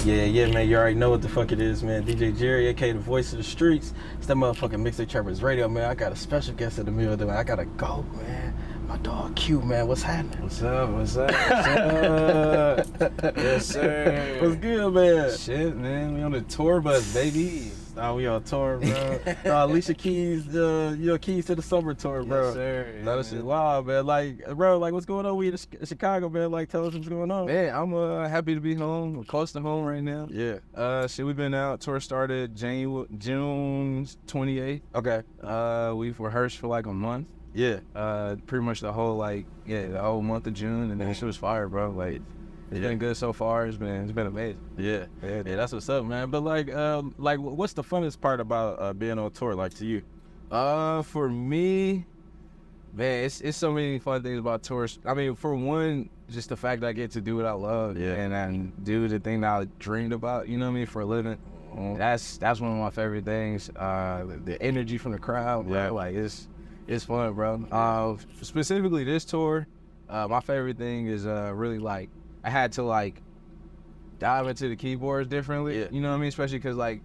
Yeah, man, you already know what the fuck it is, man. DJ Jerry, aka the voice of the streets. It's that motherfucking Mixtape Trappers Radio, man. I got a special guest in the middle of the I gotta go, man. My dog Q, man. What's happening? What's up? What's up? What's up? Yes, sir. What's good, man? Shit, man. We on the tour bus, baby. Oh, we on tour, bro. Alicia Keys, Keys to the summer tour, bro. Yes, sir. That shit wild, man. Like, bro, like, what's going on? We in Chicago, man. Like, tell us what's going on. Man, I'm happy to be home. We're close to home right now. Yeah. Shit, we've been out. Tour started June 28th. Okay. We've rehearsed for like a month. Yeah. Pretty much the whole the whole month of June, and then shit was fire, bro. Like, it's been good so far. It's been amazing. Yeah, that's what's up, man. But like, what's the funnest part about being on tour, like, to you? For me, man, it's so many fun things about tours. I mean, for one, just the fact that I get to do what I love, and do the thing that I dreamed about. You know what I mean, for a living. That's one of my favorite things. The energy from the crowd, bro, like it's fun, bro. Specifically this tour, my favorite thing is really like I had to like dive into the keyboards differently. Yeah. You know what I mean? Especially because like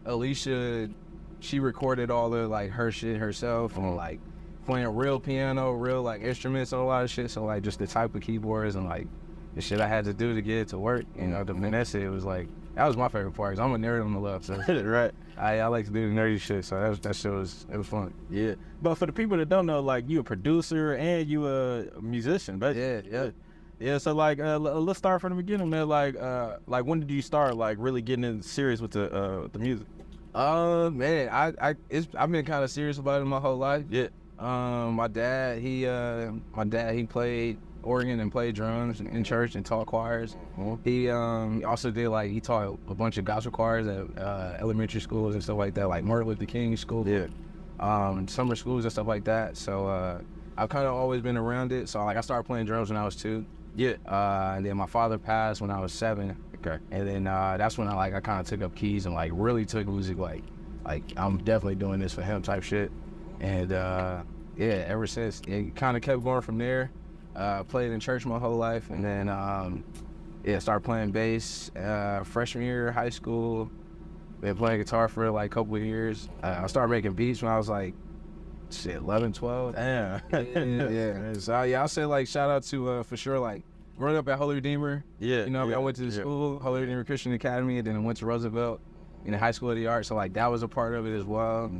Alicia, she recorded all the like her shit herself and like playing real piano, real like instruments and a lot of shit. So like just the type of keyboards and like the shit I had to do to get it to work. You know, the Vanessa, it was like that was my favorite part. Cause I'm a nerd on the left, so Right. I like to do the nerdy shit. So that shit was fun. Yeah. But for the people that don't know, like, you a producer and you a musician, but yeah. So like, let's start from the beginning, man. Like when did you start like really getting in serious with the music? Man, I've been kind of serious about it my whole life. Yeah. My dad, he played organ and played drums in church and taught choirs. He also did he taught a bunch of gospel choirs at elementary schools and stuff like that, like Martin Luther King School. Yeah. Summer schools and stuff like that. So I've kind of always been around it. So like I started playing drums when I was 2. Yeah. And then my father passed when I was 7. Okay. And then that's when I kind of took up keys and like really took music like I'm definitely doing this for him type shit. And ever since it kind of kept going from there. Played in church my whole life, and then started playing bass freshman year of high school. Been playing guitar for like a couple of years. I started making beats when I was like 11, 12. Damn. Yeah. So I'll say like shout out to for sure like growing up at Holy Redeemer. Yeah. You know, I went to the school, Holy Redeemer Christian Academy, and then I went to Roosevelt in the High School of the Arts. So like that was a part of it as well.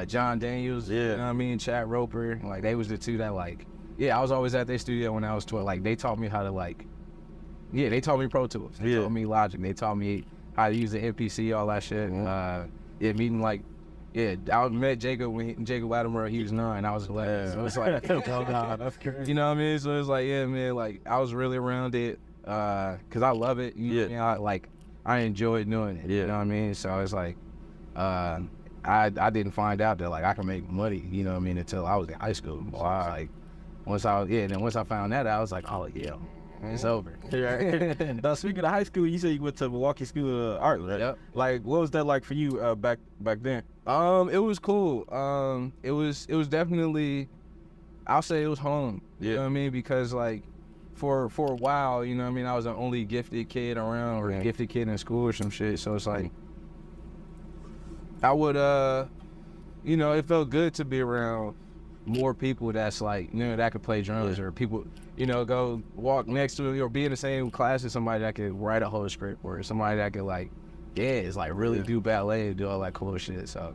John Daniels, you know what I mean, Chad Roper, like they was the two that like. Yeah, I was always at their studio when I was 12. Like, they taught me how to, they taught me Pro Tools. They taught me Logic. They taught me how to use the MPC, all that shit. I met Jacob when Jacob Latimer, he was 9, I was 11. So it's like, that's crazy. You know what I mean? So it's like, yeah, man, like, I was really around it because I love it. You know, I enjoy doing it. You know what I mean? So it's like, I didn't find out that, like, I can make money, you know what I mean, until I was in high school. Wow. Like, once I found that out, I was like, oh yeah, it's over. Now, speaking of high school, you said you went to Milwaukee School of Art, right? Yep. Like, what was that like for you back then? It was cool. It was definitely, I'll say it was home. You know what I mean? Because like, for a while, you know what I mean, I was the only gifted kid around or gifted kid in school or some shit. So it's like, I would, it felt good to be around more people that's like, you know, that could play drums or people, you know, go walk next to or be in the same class as somebody that could write a whole script or somebody that could like, it's like really do ballet and do all that cool shit. So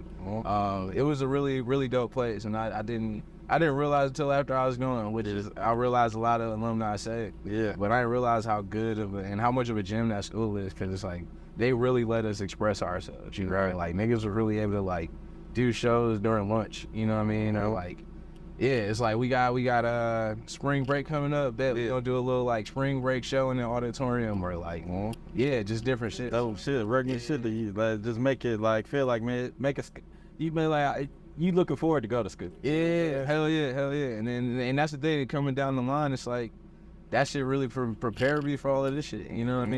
it was a really, really dope place. And I didn't realize until after I was going, which is I realized a lot of alumni say, but I didn't realize how good of and how much of a gym that school is, because it's like they really let us express ourselves, you know, right? Like niggas were really able to like do shows during lunch, you know what I mean? Or like, it's like we got spring break coming up. Bet we gonna do a little like spring break show in the auditorium or like, just different shit. Oh shit, regular shit that you like, just make it like feel like, man, you been like you looking forward to go to school. Yeah, hell yeah. And that's the thing coming down the line. It's like that shit really prepared me for all of this shit. You know what I mean?